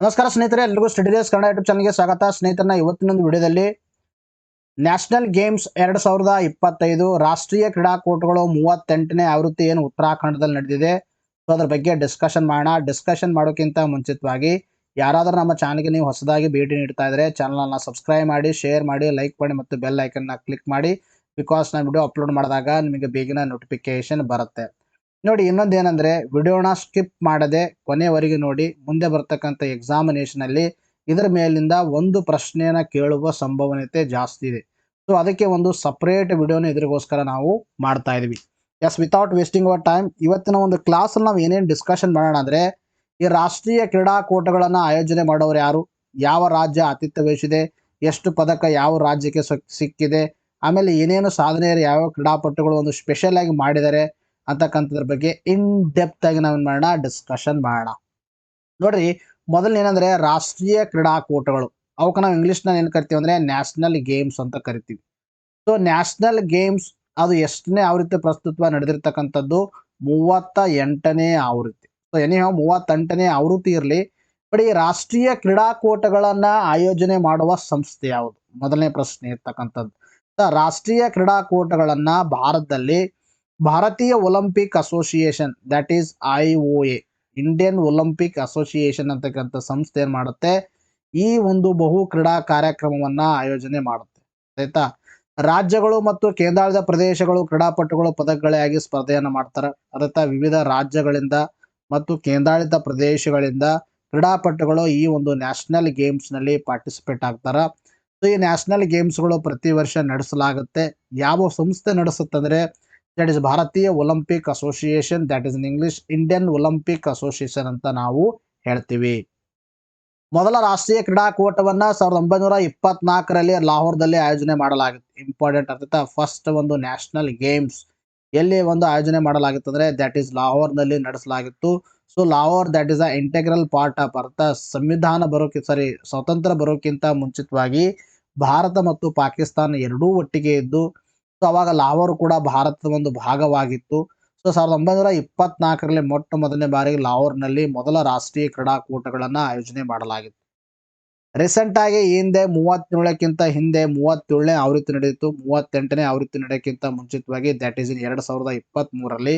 ನಮಸ್ಕಾರ ಸ್ನೇಹಿತರೆ, ಎಲ್ಲರಿಗೂ ಸ್ಟಡಿ ಡೇಸ್ ಕನ್ನಡ ಯೂಟ್ಯೂಬ್ ಚಾನಲ್ಗೆ ಸ್ವಾಗತ. ಸ್ನೇಹಿತರನ್ನ ಇವತ್ತಿನೊಂದು ವಿಡಿಯೋದಲ್ಲಿ ನ್ಯಾಷನಲ್ ಗೇಮ್ಸ್ 2025 ರಾಷ್ಟ್ರೀಯ ಕ್ರೀಡಾಕೂಟಗಳು 38ನೇ ಆವೃತ್ತಿ ಏನು ಉತ್ತರಾಖಂಡದಲ್ಲಿ ನಡೆದಿದೆ, ಸೊ ಅದ್ರ ಬಗ್ಗೆ ಡಿಸ್ಕಷನ್ ಮಾಡೋಣ. ಡಿಸ್ಕಷನ್ ಮಾಡೋಕ್ಕಿಂತ ಮುಂಚಿತವಾಗಿ ಯಾರಾದರೂ ನಮ್ಮ ಚಾನಲ್ಗೆ ನೀವು ಹೊಸದಾಗಿ ಭೇಟಿ ನೀಡ್ತಾ ಇದ್ರೆ ಚಾನಲ್ನ ಸಬ್ಸ್ಕ್ರೈಬ್ ಮಾಡಿ, ಶೇರ್ ಮಾಡಿ, ಲೈಕ್ ಮಾಡಿ ಮತ್ತು ಬೆಲ್ ಐಕನ್ನ ಕ್ಲಿಕ್ ಮಾಡಿ. ಬಿಕಾಸ್ ನಾನು ವಿಡಿಯೋ ಅಪ್ಲೋಡ್ ಮಾಡಿದಾಗ ನಿಮಗೆ ಬೇಗನೆ ನೋಟಿಫಿಕೇಶನ್ ಬರುತ್ತೆ. ನೋಡಿ, ಇನ್ನೊಂದೇನೆಂದರೆ ವಿಡಿಯೋನ ಸ್ಕಿಪ್ ಮಾಡದೆ ಕೊನೆವರೆಗೆ ನೋಡಿ. ಮುಂದೆ ಬರ್ತಕ್ಕಂಥ ಎಕ್ಸಾಮಿನೇಷನಲ್ಲಿ ಇದರ ಮೇಲಿಂದ ಒಂದು ಪ್ರಶ್ನೆಯನ್ನು ಕೇಳುವ ಸಂಭವನೀಯತೆ ಜಾಸ್ತಿ ಇದೆ. ಸೊ ಅದಕ್ಕೆ ಒಂದು ಸಪ್ರೇಟ್ ವಿಡಿಯೋನ ಇದರಿಗೋಸ್ಕರ ನಾವು ಮಾಡ್ತಾ ಇದ್ವಿ. Yes, without wasting our time, ಇವತ್ತಿನ ಒಂದು ಕ್ಲಾಸಲ್ಲಿ ನಾವು ಏನೇನು ಡಿಸ್ಕಷನ್ ಮಾಡೋಣ ಅಂದರೆ, ಈ ರಾಷ್ಟ್ರೀಯ ಕ್ರೀಡಾಕೂಟಗಳನ್ನು ಆಯೋಜನೆ ಮಾಡೋರು ಯಾರು, ಯಾವ ರಾಜ್ಯ ಆತಿಥ್ಯ ವಹಿಸಿದೆ, ಎಷ್ಟು ಪದಕ ಯಾವ ರಾಜ್ಯಕ್ಕೆ ಸಿಕ್ಕಿದೆ, ಆಮೇಲೆ ಏನೇನು ಸಾಧನೆ ಯಾವ ಕ್ರೀಡಾಪಟುಗಳು ಒಂದು ಸ್ಪೆಷಲ್ ಆಗಿ ಮಾಡಿದ್ದಾರೆ ಅಂತಕ್ಕಂಥದ್ರ ಬಗ್ಗೆ ಇನ್ ಡೆಪ್ತ್ ಆಗಿ ನಾವೇನು ಮಾಡೋಣ, ಡಿಸ್ಕಷನ್ ಮಾಡೋಣ. ನೋಡ್ರಿ, ಮೊದಲನೇನಂದ್ರೆ ರಾಷ್ಟ್ರೀಯ ಕ್ರೀಡಾಕೂಟಗಳು, ಅವಕ್ಕೆ ನಾವು ಇಂಗ್ಲೀಷ್ನಲ್ಲಿ ಏನು ಕರಿತೀವಿ ಅಂದರೆ ನ್ಯಾಷನಲ್ ಗೇಮ್ಸ್ ಅಂತ ಕರಿತೀವಿ. ಸೊ ನ್ಯಾಷನಲ್ ಗೇಮ್ಸ್ ಅದು ಎಷ್ಟನೇ ಆವೃತ್ತಿ ಪ್ರಸ್ತುತ ನಡೆದಿರ್ತಕ್ಕಂಥದ್ದು? 38ನೇ ಆವೃತ್ತಿ. ಸೊ ಎನಿಹೌ 38ನೇ ಆವೃತ್ತಿ ಇರಲಿ, ಬಟ್ ಈ ರಾಷ್ಟ್ರೀಯ ಕ್ರೀಡಾಕೂಟಗಳನ್ನು ಆಯೋಜನೆ ಮಾಡುವ ಸಂಸ್ಥೆ ಯಾವುದು? ಮೊದಲನೇ ಪ್ರಶ್ನೆ ಇರ್ತಕ್ಕಂಥದ್ದು. ರಾಷ್ಟ್ರೀಯ ಕ್ರೀಡಾಕೂಟಗಳನ್ನು ಭಾರತದಲ್ಲಿ ಭಾರತೀಯ Olympic association, that is IOA, Indian Olympic association ಅಂತಕ್ಕಂಥ ಸಂಸ್ಥೆ ಏನು ಮಾಡುತ್ತೆ, ಈ ಒಂದು ಬಹು ಕ್ರೀಡಾ ಕಾರ್ಯಕ್ರಮವನ್ನು ಆಯೋಜನೆ ಮಾಡುತ್ತೆ. ಆಯ್ತಾ? ರಾಜ್ಯಗಳು ಮತ್ತು ಕೇಂದ್ರಾಡಳಿತ ಪ್ರದೇಶಗಳು ಕ್ರೀಡಾಪಟುಗಳು ಪದಕಗಳಿಗಾಗಿ ಸ್ಪರ್ಧೆಯನ್ನು ಮಾಡ್ತಾರೆ. ಅದಕ್ಕೆ ವಿವಿಧ ರಾಜ್ಯಗಳಿಂದ ಮತ್ತು ಕೇಂದ್ರಾಡಳಿತ ಪ್ರದೇಶಗಳಿಂದ ಕ್ರೀಡಾಪಟುಗಳು ಈ ಒಂದು ನ್ಯಾಷನಲ್ ಗೇಮ್ಸ್ನಲ್ಲಿ ಪಾರ್ಟಿಸಿಪೇಟ್ ಆಗ್ತಾರೆ. ಸೊ ಈ ನ್ಯಾಷನಲ್ ಗೇಮ್ಸ್ಗಳು ಪ್ರತಿ ವರ್ಷ ನಡೆಸಲಾಗುತ್ತೆ. ಯಾವ ಸಂಸ್ಥೆ ನಡೆಸುತ್ತಂದರೆ ದಟ್ ಇಸ್ ಭಾರತೀಯ Olympic association, that is in English Indian Olympic association ಅಂತ ನಾವು ಹೇಳ್ತೀವಿ. ಮೊದಲ ರಾಷ್ಟ್ರೀಯ ಕ್ರೀಡಾಕೂಟವನ್ನ 1924ರಲ್ಲಿ ಲಾಹೋರ್ದಲ್ಲಿ ಆಯೋಜನೆ ಮಾಡಲಾಗಿತ್ತು. ಇಂಪಾರ್ಟೆಂಟ್ ಅರ್ಥ, ಫಸ್ಟ್ ಒಂದು ನ್ಯಾಷನಲ್ ಗೇಮ್ಸ್ ಎಲ್ಲಿ ಒಂದು ಆಯೋಜನೆ ಮಾಡಲಾಗಿತ್ತು ಅಂದ್ರೆ ದಟ್ ಈಸ್ ಲಾಹೋರ್ನಲ್ಲಿ ನಡೆಸಲಾಗಿತ್ತು. So Lahore that is a integral part of ಅರ್ಥ, ಸಂವಿಧಾನ ಸ್ವತಂತ್ರ ಬರೋಕ್ಕಿಂತ ಮುಂಚಿತವಾಗಿ ಭಾರತ ಮತ್ತು ಪಾಕಿಸ್ತಾನ ಎರಡೂ ಒಟ್ಟಿಗೆ ಇದ್ದು, ಸೊ ಅವಾಗ ಲಾಹೋರ್ ಕೂಡ ಭಾರತದ ಒಂದು ಭಾಗವಾಗಿತ್ತು. ಸೊ 1924ರಲ್ಲಿ ಮೊಟ್ಟ ಮೊದಲನೇ ಬಾರಿಗೆ ಲಾಹೋರ್ನಲ್ಲಿ ಮೊದಲ ರಾಷ್ಟ್ರೀಯ ಕ್ರೀಡಾಕೂಟಗಳನ್ನು ಆಯೋಜನೆ ಮಾಡಲಾಗಿತ್ತು. ರೀಸೆಂಟ್ ಆಗಿ ಹಿಂದೆ 37ಕ್ಕಿಂತ ಹಿಂದೆ 37ನೇ ಆವೃತ್ತಿ ನಡೆಯಿತು. 38ನೇ ಆವೃತ್ತಿ ನಡೆಯಕ್ಕಿಂತ ಮುಂಚಿತವಾಗಿ ದಟ್ ಈಸ್ ಇನ್ 2023ರಲ್ಲಿ.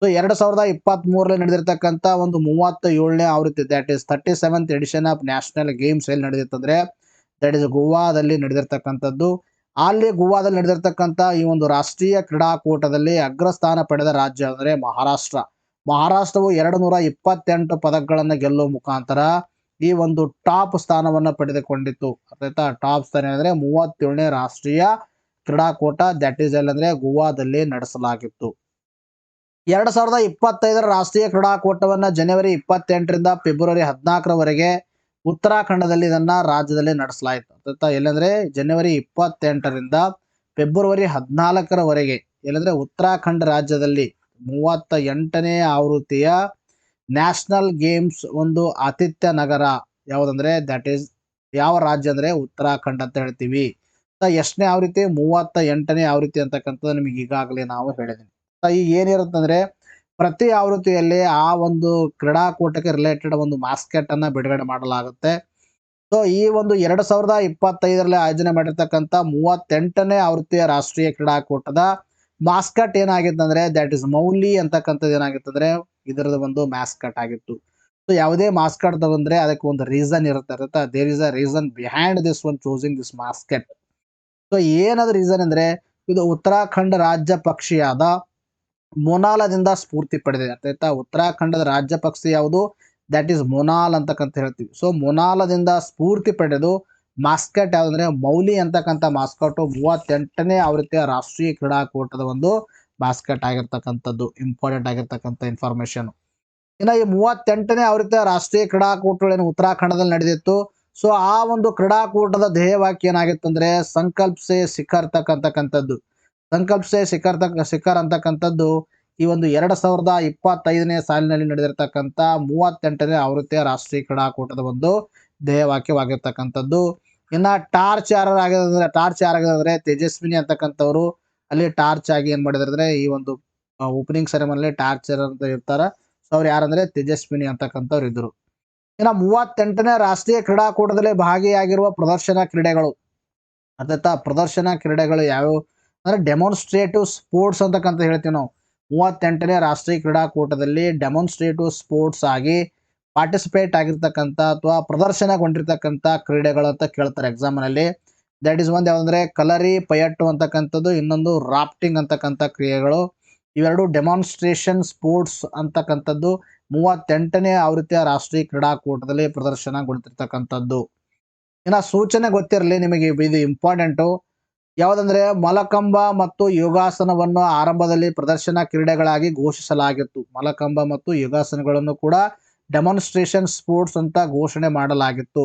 ಸೊ 2023ರಲ್ಲಿ ನಡೆದಿರ್ತಕ್ಕಂಥ ಒಂದು 37ನೇ ಆವೃತ್ತಿ, that is 37th edition of national games ಎಲ್ಲಿ ನಡೆದಿತ್ತಂದ್ರೆ ದಟ್ ಈಸ್ ಗೋವಾದಲ್ಲಿ ನಡೆದಿರ್ತಕ್ಕಂಥದ್ದು. ಅಲ್ಲಿ ಗೋವಾದಲ್ಲಿ ನಡೆದಿರ್ತಕ್ಕಂಥ ಈ ಒಂದು ರಾಷ್ಟ್ರೀಯ ಕ್ರೀಡಾಕೂಟದಲ್ಲಿ ಅಗ್ರಸ್ಥಾನ ಪಡೆದ ರಾಜ್ಯ ಅಂದರೆ ಮಹಾರಾಷ್ಟ್ರ. ಮಹಾರಾಷ್ಟ್ರವು 228 ಪದಕಗಳನ್ನು ಗೆಲ್ಲುವ ಮುಖಾಂತರ ಈ ಒಂದು ಟಾಪ್ ಸ್ಥಾನವನ್ನು ಪಡೆದುಕೊಂಡಿತ್ತು. ಆಯ್ತಾ? ಟಾಪ್ ಸ್ಥಾನ ಅಂದರೆ 37ನೇ ರಾಷ್ಟ್ರೀಯ ಕ್ರೀಡಾಕೂಟ, ದಟ್ ಈಸ್ ಎಲ್ ಅಂದ್ರೆ ಗೋವಾದಲ್ಲಿ ನಡೆಸಲಾಗಿತ್ತು. 2025ರ ರಾಷ್ಟ್ರೀಯ ಕ್ರೀಡಾಕೂಟವನ್ನು ಜನವರಿ 28ರಿಂದ ಫೆಬ್ರವರಿ 14ರವರೆಗೆ ಉತ್ತರಾಖಂಡದಲ್ಲಿ ಇದನ್ನ ರಾಜ್ಯದಲ್ಲಿ ನಡೆಸಲಾಯಿತು. ಆಯ್ತಾ? ಎಲ್ಲಂದ್ರೆ ಜನವರಿ 28ರಿಂದ ಫೆಬ್ರವರಿ 14ರವರೆಗೆ ಎಲ್ಲಂದ್ರೆ ಉತ್ತರಾಖಂಡ ರಾಜ್ಯದಲ್ಲಿ 38ನೇ ಆವೃತ್ತಿಯ ನ್ಯಾಷನಲ್ ಗೇಮ್ಸ್ ಒಂದು ಆತಿಥ್ಯ ನಗರ ಯಾವುದಂದ್ರೆ ದಟ್ ಈಸ್ ಯಾವ ರಾಜ್ಯ ಅಂದ್ರೆ ಉತ್ತರಾಖಂಡ್ ಅಂತ ಹೇಳ್ತೀವಿ. ಎಷ್ಟನೇ ಆವೃತ್ತಿ? 38ನೇ ಆವೃತ್ತಿ ಅಂತಕ್ಕಂಥದ್ದು ನಿಮಗೆ ಈಗಾಗಲೇ ನಾವು ಹೇಳಿದ್ದೀನಿ. ಈಗ ಏನಿರುತ್ತಂದ್ರೆ ಪ್ರತಿ ಆವೃತ್ತಿಯಲ್ಲಿ ಆ ಒಂದು ಕ್ರೀಡಾಕೂಟಕ್ಕೆ ರಿಲೇಟೆಡ್ ಒಂದು ಮಾಸ್ಕೆಟ್ ಅನ್ನ ಬಿಡುಗಡೆ ಮಾಡಲಾಗುತ್ತೆ. ಸೊ ಈ ಒಂದು 2025ರಲ್ಲಿ ಆಯೋಜನೆ ಮಾಡಿರ್ತಕ್ಕಂಥ 38ನೇ ಆವೃತ್ತಿಯ ರಾಷ್ಟ್ರೀಯ ಕ್ರೀಡಾಕೂಟದ ಮಾಸ್ಕಟ್ ಏನಾಗಿತ್ತಂದ್ರೆ ದಟ್ ಇಸ್ ಮೌಲಿ ಅಂತಕ್ಕಂಥದ್ದು ಏನಾಗಿತ್ತಂದ್ರೆ ಇದರದ ಒಂದು ಮಾಸ್ಕಟ್ ಆಗಿತ್ತು. ಸೊ ಯಾವುದೇ ಮಾಸ್ಕಟ್ ತಗೊಂಡ್ರೆ ಅದಕ್ಕೆ ಒಂದು ರೀಸನ್ ಇರುತ್ತೆ. There is a reason behind this one choosing this mascot. So ಏನದು ರೀಸನ್ ಅಂದ್ರೆ ಇದು ಉತ್ತರಾಖಂಡ ರಾಜ್ಯ ಪಕ್ಷಿಯಾದ ಮೊನಾಲದಿಂದ ಸ್ಫೂರ್ತಿ ಪಡೆದಿದೆ. ಆಯ್ತಾ? ಉತ್ತರಾಖಂಡದ ರಾಜ್ಯ ಪಕ್ಷಿ ಯಾವುದು? ದಟ್ ಈಸ್ ಮೊನಾಲ್ ಅಂತಕ್ಕಂತ ಹೇಳ್ತೀವಿ. ಸೊ ಮೊನಾಲದಿಂದ ಸ್ಫೂರ್ತಿ ಪಡೆದು ಮಾಸ್ಕಟ್ ಯಾವ್ದಂದ್ರೆ ಮೌಲಿ ಅಂತಕ್ಕಂಥ ಮಾಸ್ಕಟ್ 38ನೇ ಆವೃತ್ತಿಯ ರಾಷ್ಟ್ರೀಯ ಕ್ರೀಡಾಕೂಟದ ಒಂದು ಮಾಸ್ಕಟ್ ಆಗಿರ್ತಕ್ಕಂಥದ್ದು. ಇಂಪಾರ್ಟೆಂಟ್ ಆಗಿರ್ತಕ್ಕಂಥ ಇನ್ಫಾರ್ಮೇಶನ್. ಇನ್ನು ಈ 38ನೇ ಆವೃತ್ತಿಯ ರಾಷ್ಟ್ರೀಯ ಕ್ರೀಡಾಕೂಟಗಳೇನು ಉತ್ತರಾಖಂಡದಲ್ಲಿ ನಡೆದಿತ್ತು. ಸೊ ಆ ಒಂದು ಕ್ರೀಡಾಕೂಟದ ಧ್ಯೇಯವಾಕ್ಯ ಏನಾಗಿತ್ತು ಅಂದ್ರೆ ಸಂಕಲ್ಪ್ ಸೇ ಶಿಖರ್ ಅಂತಕ್ಕಂಥದ್ದು. ಸಂಕಲ್ಪ್ ಸೇ ಶಿಖರ್ ಅಂತಕ್ಕಂಥದ್ದು ಈ ಒಂದು 2025ನೇ ಸಾಲಿನಲ್ಲಿ ನಡೆದಿರ್ತಕ್ಕಂಥ 38ನೇ ಆವೃತ್ತಿಯ ರಾಷ್ಟ್ರೀಯ ಕ್ರೀಡಾಕೂಟದ ಒಂದು ಧ್ಯೇಯವಾಕ್ಯವಾಗಿರ್ತಕ್ಕಂಥದ್ದು. ಇನ್ನ ಟಾರ್ಚ್ ಯಾರಾಗಿದ್ರೆ ತೇಜಸ್ವಿನಿ ಅಂತಕ್ಕಂಥವ್ರು ಅಲ್ಲಿ ಟಾರ್ಚ್ ಆಗಿ ಏನ್ ಮಾಡಿದ್ರೆ ಈ ಒಂದು ಓಪನಿಂಗ್ ಸೆರೆಮನಿಲಿ ಟಾರ್ಚ್ ಅಂತ ಇರ್ತಾರ. ಸೊ ಅವ್ರು ಯಾರಂದ್ರೆ ತೇಜಸ್ವಿನಿ ಅಂತಕ್ಕಂಥವ್ರು ಇದ್ರು. ಇನ್ನು 38ನೇ ರಾಷ್ಟ್ರೀಯ ಕ್ರೀಡಾಕೂಟದಲ್ಲಿ ಭಾಗಿಯಾಗಿರುವ ಪ್ರದರ್ಶನ ಕ್ರೀಡೆಗಳು ಅರ್ಥಾತ್ ಪ್ರದರ್ಶನ ಕ್ರೀಡೆಗಳು ಯಾವ್ಯಾವು ಅಂದ್ರೆ ಡೆಮಾನ್ಸ್ಟ್ರೇಟಿವ್ ಸ್ಪೋರ್ಟ್ಸ್ ಅಂತಕ್ಕಂತ ಹೇಳ್ತೀವಿ ನಾವು. 38ನೇ ರಾಷ್ಟ್ರೀಯ ಕ್ರೀಡಾಕೂಟದಲ್ಲಿ ಡೆಮಾನ್ಸ್ಟ್ರೇಟಿವ್ ಸ್ಪೋರ್ಟ್ಸ್ ಆಗಿ ಪಾರ್ಟಿಸಿಪೇಟ್ ಆಗಿರ್ತಕ್ಕಂಥ ಅಥವಾ ಪ್ರದರ್ಶನಗೊಂಡಿರ್ತಕ್ಕಂಥ ಕ್ರೀಡೆಗಳು ಅಂತ ಕೇಳ್ತಾರೆ ಎಕ್ಸಾಮ್ನಲ್ಲಿ. ದಟ್ ಈಸ್ ಒಂದು ಯಾವ್ದಂದ್ರೆ ಕಲರಿ ಪಯಟ್ಟು ಅಂತಕ್ಕಂಥದ್ದು, ಇನ್ನೊಂದು ರಾಫ್ಟಿಂಗ್ ಅಂತಕ್ಕಂಥ ಕ್ರಿಯೆಗಳು. ಇವೆರಡು ಡೆಮಾನ್ಸ್ಟ್ರೇಷನ್ ಸ್ಪೋರ್ಟ್ಸ್ ಅಂತಕ್ಕಂಥದ್ದು 38ನೇ ಆವೃತ್ತಿಯ ರಾಷ್ಟ್ರೀಯ ಕ್ರೀಡಾಕೂಟದಲ್ಲಿ ಪ್ರದರ್ಶನಗೊಳ್ತಿರ್ತಕ್ಕಂಥದ್ದು. ಇನ್ನು ಸೂಚನೆ ಗೊತ್ತಿರಲಿ ನಿಮಗೆ, ಇದು ಇಂಪಾರ್ಟೆಂಟು. ಯಾವುದಂದ್ರೆ ಮಲಕಂಬ ಮತ್ತು ಯೋಗಾಸನವನ್ನು ಆರಂಭದಲ್ಲಿ ಪ್ರದರ್ಶನ ಕ್ರೀಡೆಗಳಾಗಿ ಘೋಷಿಸಲಾಗಿತ್ತು. ಮಲಕಂಬ ಮತ್ತು ಯೋಗಾಸನಗಳನ್ನು ಕೂಡ ಡೆಮಾನ್ಸ್ಟ್ರೇಷನ್ ಸ್ಪೋರ್ಟ್ಸ್ ಅಂತ ಘೋಷಣೆ ಮಾಡಲಾಗಿತ್ತು.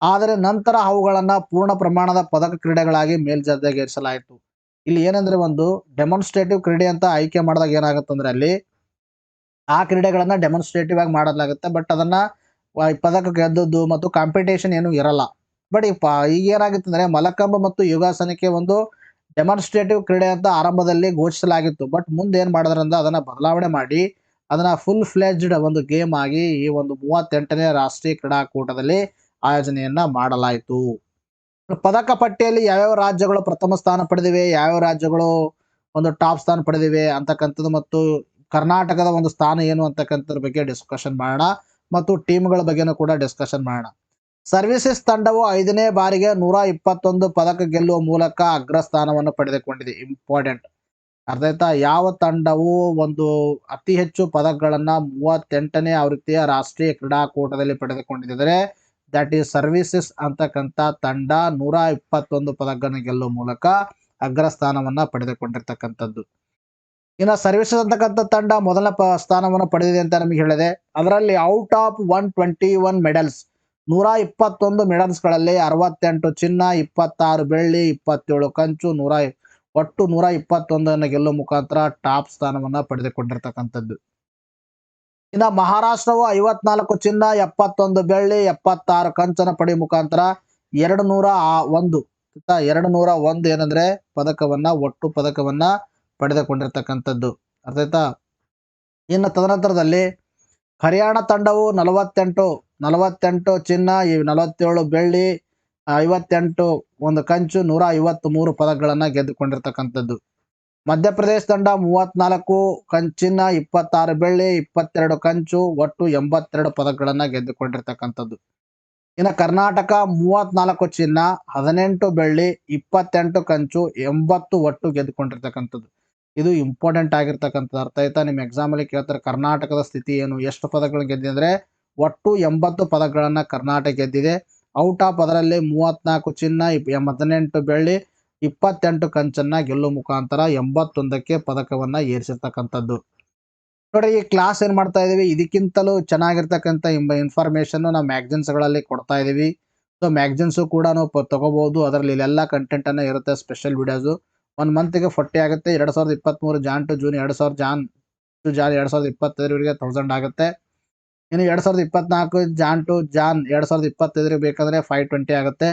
ಆದರೆ ನಂತರ ಅವುಗಳನ್ನ ಪೂರ್ಣ ಪ್ರಮಾಣದ ಪದಕ ಕ್ರೀಡೆಗಳಾಗಿ ಮೇಲ್ದರ್ಜೆಗೇರಿಸಲಾಯಿತು. ಇಲ್ಲಿ ಏನಂದ್ರೆ ಒಂದು ಡೆಮಾನ್ಸ್ಟ್ರೇಟಿವ್ ಕ್ರೀಡೆ ಅಂತ ಆಯ್ಕೆ ಮಾಡಿದಾಗ ಏನಾಗುತ್ತಂದ್ರೆ ಅಲ್ಲಿ ಆ ಕ್ರೀಡೆಗಳನ್ನ ಡೆಮಾನ್ಸ್ಟ್ರೇಟಿವ್ ಆಗಿ ಮಾಡಲಾಗುತ್ತೆ. ಬಟ್ ಅದನ್ನ ಪದಕ ಗೆದ್ದದ್ದು ಮತ್ತು ಕಾಂಪಿಟೇಷನ್ ಏನು ಇರಲ್ಲ. ಬಟ್ ಈಗ ಏನಾಗಿತ್ತು ಅಂದ್ರೆ ಮಲಕಂಬ ಮತ್ತು ಯೋಗಾಸನಕ್ಕೆ ಒಂದು ಡೆಮಾನ್ಸ್ಟ್ರೇಟಿವ್ ಕ್ರೀಡೆ ಅಂತ ಆರಂಭದಲ್ಲಿ ಘೋಷಿಸಲಾಗಿತ್ತು. ಬಟ್ ಮುಂದೆ ಏನ್ ಮಾಡಿದ್ರಂದ್ರೆ ಅದನ್ನ ಬದಲಾವಣೆ ಮಾಡಿ ಅದನ್ನ ಫುಲ್ ಫ್ಲೆಜ್ಡ್ ಒಂದು ಗೇಮ್ ಆಗಿ ಈ ಒಂದು 38ನೇ ರಾಷ್ಟ್ರೀಯ ಕ್ರೀಡಾಕೂಟದಲ್ಲಿ ಆಯೋಜನೆಯನ್ನ ಮಾಡಲಾಯಿತು. ಪದಕ ಪಟ್ಟಿಯಲ್ಲಿ ಯಾವ್ಯಾವ ರಾಜ್ಯಗಳು ಪ್ರಥಮ ಸ್ಥಾನ ಪಡೆದಿವೆ, ಯಾವ್ಯಾವ ರಾಜ್ಯಗಳು ಒಂದು ಟಾಪ್ ಸ್ಥಾನ ಪಡೆದಿವೆ ಅಂತಕ್ಕಂಥದ್ದು ಮತ್ತು ಕರ್ನಾಟಕದ ಒಂದು ಸ್ಥಾನ ಏನು ಅಂತಕ್ಕಂಥದ್ರ ಬಗ್ಗೆ ಡಿಸ್ಕಷನ್ ಮಾಡೋಣ ಮತ್ತು ಟೀಮ್ಗಳ ಬಗ್ಗೆನೂ ಕೂಡ ಡಿಸ್ಕಷನ್ ಮಾಡೋಣ. ಸರ್ವಿಸಸ್ ತಂಡವು 5ನೇ ಬಾರಿಗೆ 121 ಪದಕ ಗೆಲ್ಲುವ ಮೂಲಕ ಅಗ್ರಸ್ಥಾನವನ್ನು ಪಡೆದುಕೊಂಡಿದೆ. ಇಂಪಾರ್ಟೆಂಟ್. ಅರ್ಥ ಆಯ್ತಾ? ಯಾವ ತಂಡವು ಒಂದು ಅತಿ ಹೆಚ್ಚು ಪದಕಗಳನ್ನ 38ನೇ ಆವೃತ್ತಿಯ ರಾಷ್ಟ್ರೀಯ ಕ್ರೀಡಾಕೂಟದಲ್ಲಿ ಪಡೆದುಕೊಂಡಿದ್ದರೆ ದಟ್ ಈಸ್ ಸರ್ವಿಸಸ್ ಅಂತಕ್ಕಂಥ ತಂಡ 121 ಪದಕಗಳನ್ನು ಗೆಲ್ಲುವ ಮೂಲಕ ಅಗ್ರಸ್ಥಾನವನ್ನ ಪಡೆದುಕೊಂಡಿರ್ತಕ್ಕಂಥದ್ದು. ಇನ್ನು ಸರ್ವಿಸಸ್ ಅಂತಕ್ಕಂಥ ತಂಡ ಮೊದಲ ಸ್ಥಾನವನ್ನು ಪಡೆದಿದೆ ಅಂತ ನಮಗೆ ಹೇಳಿದೆ. ಅದರಲ್ಲಿ ಔಟ್ ಆಫ್ 121 ಮೆಡಲ್ಸ್ 121 ಮೆಡಲ್ಸ್ಗಳಲ್ಲಿ 68 ಚಿನ್ನ, 26 ಬೆಳ್ಳಿ, 27 ಕಂಚು, ಒಟ್ಟು 121 ಗೆಲ್ಲುವ ಮುಖಾಂತರ ಟಾಪ್ ಸ್ಥಾನವನ್ನ ಪಡೆದುಕೊಂಡಿರ್ತಕ್ಕಂಥದ್ದು. ಇನ್ನು ಮಹಾರಾಷ್ಟ್ರವು 54 ಚಿನ್ನ, 71 ಬೆಳ್ಳಿ, 76 ಕಂಚನ ಪಡೆಯುವ ಮುಖಾಂತರ 201 ಏನಂದ್ರೆ ಒಟ್ಟು ಪದಕವನ್ನ ಪಡೆದುಕೊಂಡಿರ್ತಕ್ಕಂಥದ್ದು. ಅರ್ಥ ಆಯ್ತಾ? ಇನ್ನು ತದನಂತರದಲ್ಲಿ ಹರಿಯಾಣ ತಂಡವು 48 ಚಿನ್ನ, 47 ಬೆಳ್ಳಿ, 58 ಒಂದು ಕಂಚು, 153 ಪದಕಗಳನ್ನ ಗೆದ್ದುಕೊಂಡಿರ್ತಕ್ಕಂಥದ್ದು. ಮಧ್ಯಪ್ರದೇಶ ತಂಡ 34 ಚಿನ್ನ, 26 ಬೆಳ್ಳಿ, 22 ಕಂಚು, ಒಟ್ಟು 82 ಪದಕಗಳನ್ನ ಗೆದ್ದುಕೊಂಡಿರ್ತಕ್ಕಂಥದ್ದು. ಇನ್ನು ಕರ್ನಾಟಕ 34 ಚಿನ್ನ, 18 ಬೆಳ್ಳಿ, 28 ಕಂಚು, 80 ಒಟ್ಟು ಗೆದ್ದುಕೊಂಡಿರ್ತಕ್ಕಂಥದ್ದು. ಇದು ಇಂಪಾರ್ಟೆಂಟ್ ಆಗಿರ್ತಕ್ಕಂಥದ್ದು. ಅರ್ಥ ಆಯ್ತಾ? ನಿಮ್ಮ ಎಕ್ಸಾಮ್ ಅಲ್ಲಿ ಕೇಳ್ತಾರೆ ಕರ್ನಾಟಕದ ಸ್ಥಿತಿ ಏನು, ಎಷ್ಟು ಪದಕಗಳು ಗೆದ್ದಿದೆ ಅಂದ್ರೆ ಒಟ್ಟು 80 ಪದಕಗಳನ್ನ ಕರ್ನಾಟಕ ಗೆದ್ದಿದೆ. ಔಟ್ ಆಫ್ ಅದರಲ್ಲಿ 34 ಚಿನ್ನ, 18 ಬೆಳ್ಳಿ, 28 ಕಂಚನ್ನ ಗೆಲ್ಲುವ ಮುಖಾಂತರ 81ಕ್ಕೆ ಪದಕವನ್ನ ಏರಿಸಿರ್ತಕ್ಕಂಥದ್ದು. ನೋಡ್ರಿ, ಈ ಕ್ಲಾಸ್ ಏನ್ ಮಾಡ್ತಾ ಇದೀವಿ, ಇದಕ್ಕಿಂತಲೂ ಚೆನ್ನಾಗಿರ್ತಕ್ಕಂಥ ಇನ್ಫಾರ್ಮೇಶನ್ ನಾವು ಮ್ಯಾಗಝಿನ್ಸ್ ಗಳಲ್ಲಿ ಕೊಡ್ತಾ ಇದೀವಿ. ಸೊ ಮ್ಯಾಗಝಿನ್ಸ್ ಕೂಡ ನಾವು ತಗೋಬಹುದು. ಅದರಲ್ಲಿ ಇಲ್ಲೆಲ್ಲ ಕಂಟೆಂಟ್ ಅನ್ನ ಇರುತ್ತೆ. ಸ್ಪೆಷಲ್ ವಿಡಿಯೋಸ್ 1 ಮಂತ್ಗೆ 40 ಆಗುತ್ತೆ. 2023 ಜಾನ್ ಟು ಜೂನ್ 2025 1000 ಆಗುತ್ತೆ. ಇನ್ನು 2024 ಜಾನ್ ಟು ಜಾನ್ 2025 ಬೇಕಂದ್ರೆ 520 ಆಗುತ್ತೆ.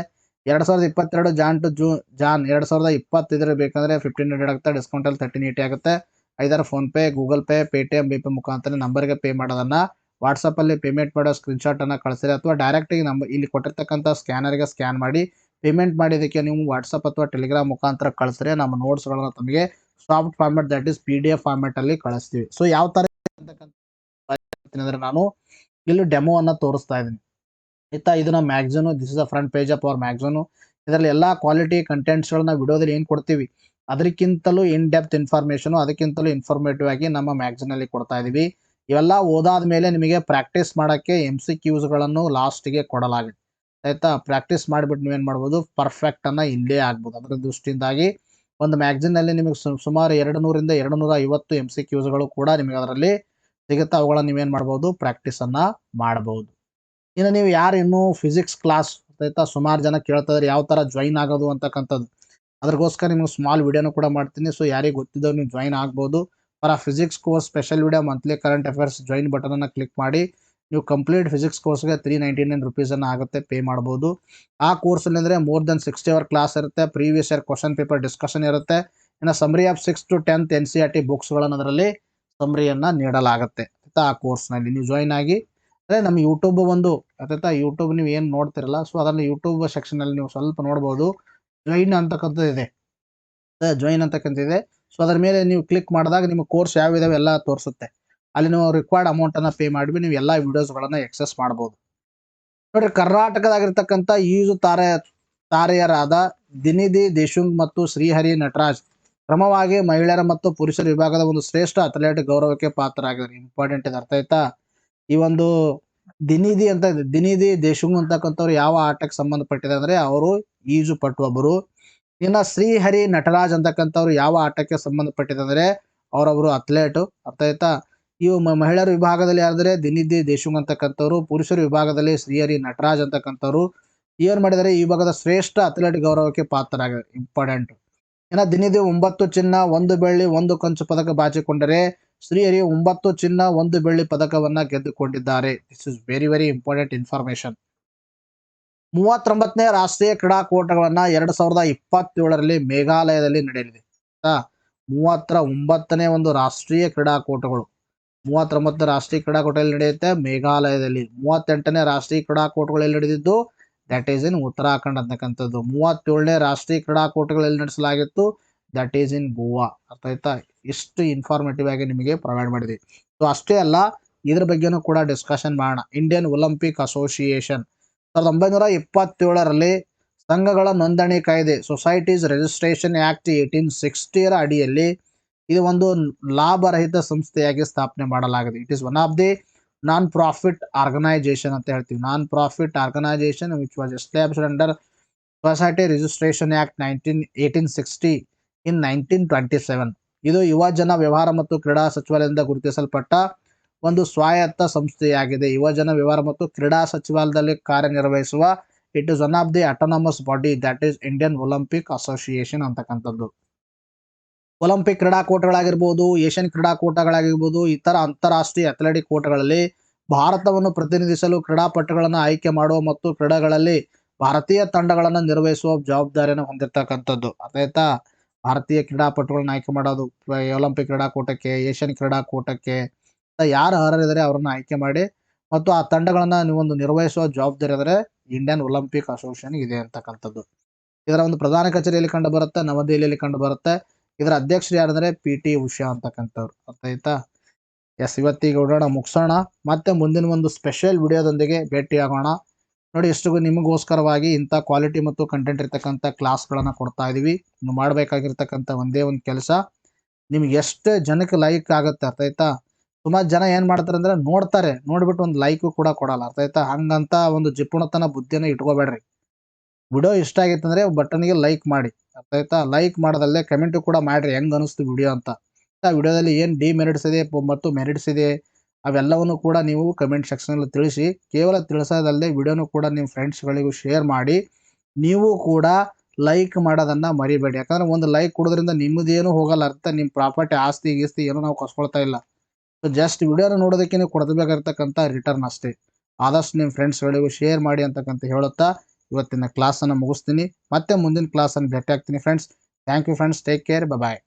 2022 ಜಾನ್ ಟು ಜಾನ್ 2025 ಬೇಕಂದ್ರೆ 1500 ಆಗುತ್ತೆ. ಡಿಸ್ಕೌಂಟ್ ಅಲ್ಲಿ 1380 ಆಗುತ್ತೆ. ಐದಾರು PhonePe, Google pay, Paytm, ಬಿಪೇ ಮುಖಾಂತರ ನಂಬರ್ಗೆ ಪೇ ಮಾಡೋದನ್ನ ವಾಟ್ಸಪ್ ಅಲ್ಲಿ ಪೇಮೆಂಟ್ ಮಾಡೋ ಸ್ಕ್ರೀನ್ಶಾಟ್ ಅನ್ನ ಕಳಿಸಿರಿ, ಅಥವಾ ಡೈರೆಕ್ಟ್ ಆಗಿ ಇಲ್ಲಿ ಕೊಟ್ಟಿರ್ತಕ್ಕಂಥ ಸ್ಕ್ಯಾನರ್ಗೆ ಸ್ಕ್ಯಾನ್ ಮಾಡಿ ಪೇಮೆಂಟ್ ಮಾಡಿದಕ್ಕೆ ನೀವು ವಾಟ್ಸಪ್ ಅಥವಾ ಟೆಲಿಗ್ರಾಮ್ ಮುಖಾಂತರ ಕಳಿಸಿದ್ರೆ ನಮ್ಮ ನೋಟ್ಸ್ಗಳನ್ನ ತಮಗೆ soft format that is PDF format ಅಲ್ಲಿ ಕಳಿಸ್ತೀವಿ. ಸೊ ಯಾವ ತರ ಅಂದ್ರೆ ನಾನು ಇಲ್ಲಿ ಡೆಮೋ ಅನ್ನ ತೋರಿಸ್ತಾ ಇದ್ದೀನಿ. ಆಯ್ತಾ? ಇದು ನಮ್ಮ magazine. This is the front page of our magazine. ಇದರಲ್ಲಿ ಎಲ್ಲಾ ಕ್ವಾಲಿಟಿ ಕಂಟೆಂಟ್ಸ್ ಗಳನ್ನ ವಿಡಿಯೋದಲ್ಲಿ ಏನ್ ಕೊಡ್ತೀವಿ ಅದಕ್ಕಿಂತಲೂ ಇನ್ ಡೆಪ್ತ್ ಇನ್ಫಾರ್ಮೇಶನ್, ಅದಕ್ಕಿಂತಲೂ ಇನ್ಫಾರ್ಮೇಟಿವ್ ಆಗಿ ನಮ್ಮ ಮ್ಯಾಗಝಿನ್ ಅಲ್ಲಿ ಕೊಡ್ತಾ ಇದೀವಿ. ಇವೆಲ್ಲ ಓದಾದ ಮೇಲೆ ನಿಮಗೆ ಪ್ರಾಕ್ಟೀಸ್ ಮಾಡಕ್ಕೆ MCQs ಗಳನ್ನು ಲಾಸ್ಟ್ ಗೆ ಕೊಡಲಾಗಿದೆ. ಆಯ್ತಾ? ಪ್ರಾಕ್ಟೀಸ್ ಮಾಡಿಬಿಟ್ಟು ನೀವೇನ್ ಮಾಡ್ಬೋದು, ಪರ್ಫೆಕ್ಟ್ ಅನ್ನ ಇಲ್ಲೇ ಆಗ್ಬೋದು. ಅದರ ದೃಷ್ಟಿಯಿಂದಾಗಿ ಒಂದು ಮ್ಯಾಗಝಿನ್ ನಲ್ಲಿ ನಿಮಗೆ ಸುಮಾರು 200 ರಿಂದ 250 MCQs ಗಳು ಕೂಡ ನಿಮಗೆ ಅದರಲ್ಲಿ ಸಿಗುತ್ತೆ. ಅವುಗಳನ್ನ ನೀವೇನ್ ಮಾಡ್ಬೋದು, ಪ್ರಾಕ್ಟೀಸ್ ಅನ್ನ ಮಾಡಬಹುದು. ಇನ್ನು ನೀವು ಯಾರು ಇನ್ನೂ ಫಿಸಿಕ್ಸ್ ಕ್ಲಾಸ್ ಆಯ್ತಾ ಸುಮಾರು ಜನ ಕೇಳ್ತಾ ಇದ್ರೆ ಯಾವ ತರ ಜಾಯಿನ್ ಆಗೋದು ಅಂತಕ್ಕಂಥದ್ದು, ಅದ್ರಗೋಸ್ಕರ ನಿಮ್ಗೆ ಸ್ಮಾಲ್ ವಿಡಿಯೋನು ಕೂಡ ಮಾಡ್ತೀನಿ. ಸೊ ಯಾರಿಗೆ ಗೊತ್ತಿದ್ದವ್ರು ನೀವು ಜಾಯಿನ್ ಆಗ್ಬೋದು. For physics course special video monthly current affairs join button ಅನ್ನ ಕ್ಲಿಕ್ ಮಾಡಿ ನೀವು ಕಂಪ್ಲೀಟ್ ಫಿಸಿಕ್ಸ್ ಕೋರ್ಸ್ಗೆ 399 ರುಪೀಸ್ ಅನ್ನ ಆಗುತ್ತೆ, ಪೇ ಮಾಡ್ಬೋದು. ಆ ಕೋರ್ಸ್ ಅಲ್ಲಿ ಅಂದ್ರೆ ಮೋರ್ ದನ್ 60 ಅವರ್ ಕ್ಲಾಸ್ ಇರುತ್ತೆ. Previous year question paper discussion ಇರುತ್ತೆ. ಇನ್ನು summary of 6 to 10th NCERT books ಗಳನ್ನ ಅದರಲ್ಲಿ ಸಮರಿಯನ್ನ ನೀಡಲಾಗುತ್ತೆ. ಆ ಕೋರ್ಸ್ ನಲ್ಲಿ ನೀವು ಜಾಯಿನ್ ಆಗಿ ಅದೇ ನಮ್ಮ ಯೂಟ್ಯೂಬ್ ಒಂದು ಅರ್ಥಾಯ್ತಾ ಯೂಟ್ಯೂಬ್ ನೀವು ಏನು ನೋಡ್ತಿರಲ್ಲ ಸೊ ಅದನ್ನು ಯೂಟ್ಯೂಬ್ ಸೆಕ್ಷನಲ್ಲಿ ನೀವು ಸ್ವಲ್ಪ ನೋಡ್ಬೋದು. ಜಾಯಿನ್ ಅಂತಕ್ಕಂಥದ್ದು ಇದೆ, ಜಾಯಿನ್ ಅಂತಕ್ಕಂಥದ್ದಿದೆ. ಸೊ ಅದ್ರ ಮೇಲೆ ನೀವು ಕ್ಲಿಕ್ ಮಾಡಿದಾಗ ನಿಮ್ಮ ಕೋರ್ಸ್ ಯಾವಿದಾವೆ ಎಲ್ಲ ತೋರಿಸುತ್ತೆ. ಅಲ್ಲಿ ನೀವು ರಿಕ್ವೈರ್ಡ್ ಅಮೌಂಟನ್ನು ಪೇ ಮಾಡಿ ನೀವು ಎಲ್ಲ ವಿಡಿಯೋಸ್ಗಳನ್ನು ಎಕ್ಸೆಸ್ ಮಾಡ್ಬೋದು. ನೋಡ್ರಿ, ಕರ್ನಾಟಕದಾಗಿರ್ತಕ್ಕಂಥ ಈಜು ತಾರೆಯರಾದ ದಿನಿಧಿ ದೇಶುಂಗ್ ಮತ್ತು ಶ್ರೀಹರಿ ನಟರಾಜ್ ಕ್ರಮವಾಗಿ ಮಹಿಳೆಯರ ಮತ್ತು ಪುರುಷರ ವಿಭಾಗದ ಒಂದು ಶ್ರೇಷ್ಠ ಅಥ್ಲೆಟ್ ಗೌರವಕ್ಕೆ ಪಾತ್ರರಾಗಿದ್ದಾರೆ. ಇಂಪಾರ್ಟೆಂಟ್ ಇದೆ, ಅರ್ಥ ಆಯ್ತಾ? ಈ ಒಂದು ದಿನಿಧಿ ದೇಶುಂಗ್ ಅಂತಕ್ಕಂಥವ್ರು ಯಾವ ಆಟಕ್ಕೆ ಸಂಬಂಧಪಟ್ಟಿದೆ ಅಂದ್ರೆ ಅವರು ಈಜು ಪಟು ಒಬ್ಬರು. ಇನ್ನ ಶ್ರೀಹರಿ ನಟರಾಜ್ ಅಂತಕ್ಕಂಥವ್ರು ಯಾವ ಆಟಕ್ಕೆ ಸಂಬಂಧಪಟ್ಟಿದೆ ಅಂದ್ರೆ ಅವರೊಬ್ರು ಅಥ್ಲೇಟು, ಅರ್ಥ ಆಯ್ತಾ? ಇವು ಮಹಿಳೆಯರ ವಿಭಾಗದಲ್ಲಿ ಯಾರಿದ್ರೆ ದಿನಿಧಿ ದೇಶುಂಗ್ ಅಂತಕ್ಕಂಥವ್ರು, ಪುರುಷರ ವಿಭಾಗದಲ್ಲಿ ಶ್ರೀಹರಿ ನಟರಾಜ್ ಅಂತಕ್ಕಂಥವ್ರು ಏನ್ ಮಾಡಿದರೆ ಈ ಭಾಗದ ಶ್ರೇಷ್ಠ ಅಥ್ಲೆಟ್ ಗೌರವಕ್ಕೆ ಪಾತ್ರರಾಗಿದ್ದಾರೆ. ಇಂಪಾರ್ಟೆಂಟ್. ಇನ್ನು ದಿನಿಧಿ 9 ಚಿನ್ನ 1 ಬೆಳ್ಳಿ 1 ಕಂಚು ಪದಕ ಬಾಚಿಕೊಂಡರೆ ಶ್ರೀಹರಿ 9 ಚಿನ್ನ 1 ಬೆಳ್ಳಿ ಪದಕವನ್ನ ಗೆದ್ದುಕೊಂಡಿದ್ದಾರೆ. This is very very important information. 39ನೇ ರಾಷ್ಟ್ರೀಯ ಕ್ರೀಡಾಕೂಟಗಳನ್ನ 2027ರಲ್ಲಿ ಮೇಘಾಲಯದಲ್ಲಿ ನಡೆಯಲಿದೆ. 39ನೇ ಒಂದು ರಾಷ್ಟ್ರೀಯ ಕ್ರೀಡಾಕೂಟಗಳು 39ನೇ ರಾಷ್ಟ್ರೀಯ ಕ್ರೀಡಾಕೂಟದಲ್ಲಿ ನಡೆಯುತ್ತೆ ಮೇಘಾಲಯದಲ್ಲಿ. 38ನೇ ರಾಷ್ಟ್ರೀಯ ಕ್ರೀಡಾಕೂಟಗಳಲ್ಲಿ ನಡೆದಿದ್ದು ದಟ್ ಈಸ್ ಇನ್ ಉತ್ತರಾಖಂಡ್ ಅಂತಕ್ಕಂಥದ್ದು. 37ನೇ ರಾಷ್ಟ್ರೀಯ ಕ್ರೀಡಾಕೂಟಗಳಲ್ಲಿ ನಡೆಸಲಾಗಿತ್ತು ದಟ್ ಈಸ್ ಇನ್ ಗೋವಾ. ಅರ್ಥ ಆಯ್ತಾ? ಇಷ್ಟು ಇನ್ಫಾರ್ಮೇಟಿವ್ ಆಗಿ ನಿಮಗೆ ಪ್ರೊವೈಡ್ ಮಾಡಿದೆ. ಸೊ ಅಷ್ಟೇ ಅಲ್ಲ, ಇದ್ರ ಬಗ್ಗೆನೂ ಕೂಡ ಡಿಸ್ಕಷನ್ ಮಾಡೋಣ. ಇಂಡಿಯನ್ ಒಲಿಂಪಿಕ್ ಅಸೋಸಿಯೇಷನ್ 1927ರಲ್ಲಿ ಸಂಘಗಳ ನೋಂದಣಿ ಕಾಯ್ದೆ ಸೊಸೈಟೀಸ್ ರಿಜಿಸ್ಟ್ರೇಷನ್ ಆಕ್ಟ್ 1860ರ ಅಡಿಯಲ್ಲಿ ಇದು ಒಂದು ಲಾಭರಹಿತ ಸಂಸ್ಥೆಯಾಗಿ ಸ್ಥಾಪನೆ ಮಾಡಲಾಗಿದೆ. It is one of the non profit organisation ಅಂತ ಹೇಳ್ತೀವಿ. Non profit organisation which was established under society registration act 1860 in 1927. ಇದು ಯುವಜನ ವ್ಯವಹಾರ ಮತ್ತು ಕ್ರೀಡಾ ಸಚಿವಾಲಯದಿಂದ ಗುರುತಿಸಲ್ಪಟ್ಟ ಒಂದು ಸ್ವಾಯತ್ತ ಸಂಸ್ಥೆಯಾಗಿದೆ. ಯುವಜನ ವ್ಯವಹಾರ ಮತ್ತು ಕ್ರೀಡಾ ಸಚಿವಾಲಯದಲ್ಲಿ ಕಾರ್ಯನಿರ್ವಹಿಸುವ it is one of the autonomous body that is Indian Olympic association ಅಂತಕ್ಕಂಥದ್ದು. ಒಲಿಂಪಿಕ್ ಕ್ರೀಡಾಕೂಟಗಳಾಗಿರ್ಬೋದು, ಏಷ್ಯನ್ ಕ್ರೀಡಾಕೂಟಗಳಾಗಿರ್ಬೋದು, ಇತರ ಅಂತಾರಾಷ್ಟ್ರೀಯ ಅಥ್ಲೆಟಿಕ್ ಕೂಟಗಳಲ್ಲಿ ಭಾರತವನ್ನು ಪ್ರತಿನಿಧಿಸಲು ಕ್ರೀಡಾಪಟುಗಳನ್ನು ಆಯ್ಕೆ ಮಾಡುವ ಮತ್ತು ಕ್ರೀಡೆಗಳಲ್ಲಿ ಭಾರತೀಯ ತಂಡಗಳನ್ನು ನಿರ್ವಹಿಸುವ ಜವಾಬ್ದಾರಿಯನ್ನು ಹೊಂದಿರತಕ್ಕಂಥದ್ದು. ಅರ್ಥಾಯ್ತಾ? ಭಾರತೀಯ ಕ್ರೀಡಾಪಟುಗಳನ್ನ ಆಯ್ಕೆ ಮಾಡೋದು ಒಲಿಂಪಿಕ್ ಕ್ರೀಡಾಕೂಟಕ್ಕೆ, ಏಷ್ಯನ್ ಕ್ರೀಡಾಕೂಟಕ್ಕೆ ಯಾರು ಅರ್ಹರಿದ್ದಾರೆ ಅವರನ್ನು ಆಯ್ಕೆ ಮಾಡಿ ಮತ್ತು ಆ ತಂಡಗಳನ್ನು ನೀವೊಂದು ನಿರ್ವಹಿಸುವ ಜವಾಬ್ದಾರಿ ಅಂದರೆ ಇಂಡಿಯನ್ ಒಲಿಂಪಿಕ್ ಅಸೋಸಿಯೇಷನ್ ಇದೆ ಅಂತಕ್ಕಂಥದ್ದು. ಇದರ ಒಂದು ಪ್ರಧಾನ ಕಚೇರಿಯಲ್ಲಿ ಕಂಡು ಬರುತ್ತೆ, ನವದೆಹಲಿಯಲ್ಲಿ ಕಂಡು ಬರುತ್ತೆ. ಇದರ ಅಧ್ಯಕ್ಷರು ಯಾರಂದ್ರೆ PT ಉಷಾ ಅಂತಕ್ಕಂಥವ್ರು. ಅರ್ಥ ಆಯ್ತಾ? ಎಸ್, ಇವತ್ತಿಗೆ ನೋಡೋಣ, ಮುಗಿಸೋಣ. ಮತ್ತೆ ಮುಂದಿನ ಒಂದು ಸ್ಪೆಷಲ್ ವಿಡಿಯೋದೊಂದಿಗೆ ಭೇಟಿಯಾಗೋಣ. ನೋಡಿ, ಇಷ್ಟು ನಿಮಗೋಸ್ಕರವಾಗಿ ಇಂಥ ಕ್ವಾಲಿಟಿ ಮತ್ತು ಕಂಟೆಂಟ್ ಇರ್ತಕ್ಕಂಥ ಕ್ಲಾಸ್ಗಳನ್ನು ಕೊಡ್ತಾ ಇದೀವಿ. ನೀವು ಮಾಡಬೇಕಾಗಿರ್ತಕ್ಕಂಥ ಒಂದೇ ಒಂದು ಕೆಲಸ, ನಿಮ್ಗೆ ಎಷ್ಟು ಜನಕ್ಕೆ ಲೈಕ್ ಆಗುತ್ತೆ, ಅರ್ಥ ಆಯ್ತಾ? ಸುಮಾರು ಜನ ಏನು ಮಾಡ್ತಾರೆ ಅಂದರೆ ನೋಡ್ತಾರೆ, ನೋಡ್ಬಿಟ್ಟು ಒಂದು ಲೈಕು ಕೂಡ ಕೊಡಲ್ಲ. ಅರ್ಥ ಆಯ್ತಾ? ಹಂಗಂತ ಒಂದು ಜಿಪುಣತನ ಬುದ್ಧಿಯನ್ನು ಇಟ್ಕೋಬೇಡ್ರಿ. ವಿಡಿಯೋ ಇಷ್ಟ ಆಗಿತ್ತು ಅಂದರೆ ಬಟನ್ಗೆ ಲೈಕ್ ಮಾಡಿ, ಅರ್ಥ ಆಯ್ತಾ? ಲೈಕ್ ಮಾಡೋದಲ್ಲದೆ ಕಮೆಂಟು ಕೂಡ ಮಾಡಿರಿ ಹೆಂಗೆ ಅನಿಸ್ತು ವಿಡಿಯೋ ಅಂತ. ವಿಡಿಯೋದಲ್ಲಿ ಏನು ಡಿಮೆರಿಟ್ಸ್ ಇದೆ ಮತ್ತು ಮೆರಿಟ್ಸ್ ಇದೆ ಅವೆಲ್ಲವನ್ನು ಕೂಡ ನೀವು ಕಮೆಂಟ್ ಸೆಕ್ಷನಲ್ಲಿ ತಿಳಿಸಿ. ಕೇವಲ ತಿಳಿಸೋದಲ್ಲದೆ ವಿಡಿಯೋನು ಕೂಡ ನಿಮ್ಮ ಫ್ರೆಂಡ್ಸ್ಗಳಿಗೂ ಶೇರ್ ಮಾಡಿ. ನೀವು ಕೂಡ ಲೈಕ್ ಮಾಡೋದನ್ನು ಮರಿಬೇಡಿ. ಯಾಕಂದರೆ ಒಂದು ಲೈಕ್ ಕೊಡೋದ್ರಿಂದ ನಿಮ್ಮದೇನು ಹೋಗಲ್ಲ, ಅರ್ಥ ನಿಮ್ಮ ಪ್ರಾಪರ್ಟಿ ಆಸ್ತಿ ಗೀಸ್ತಿ ಏನೂ ನಾವು ಕಸ್ಕೊಳ್ತಾ ಇಲ್ಲ. ಸೊ ಜಸ್ಟ್ ವಿಡಿಯೋನ ನೋಡೋದಕ್ಕೆ ನೀವು ಕೊಡಬೇಕಾಗಿರ್ತಕ್ಕಂಥ ರಿಟರ್ನ್ ಅಷ್ಟೇ. ಆದಷ್ಟು ನಿಮ್ಮ ಫ್ರೆಂಡ್ಸ್ಗಳಿಗೂ ಶೇರ್ ಮಾಡಿ ಅಂತಕ್ಕಂತ ಹೇಳುತ್ತಾ ಇವತ್ತಿನ ಕ್ಲಾಸನ್ನು ಮುಗಿಸ್ತೀನಿ. ಮತ್ತೆ ಮುಂದಿನ ಕ್ಲಾಸನ್ನು ಭೇಟಿ ಆಗ್ತೀನಿ friends. Thank you friends, take care, bye.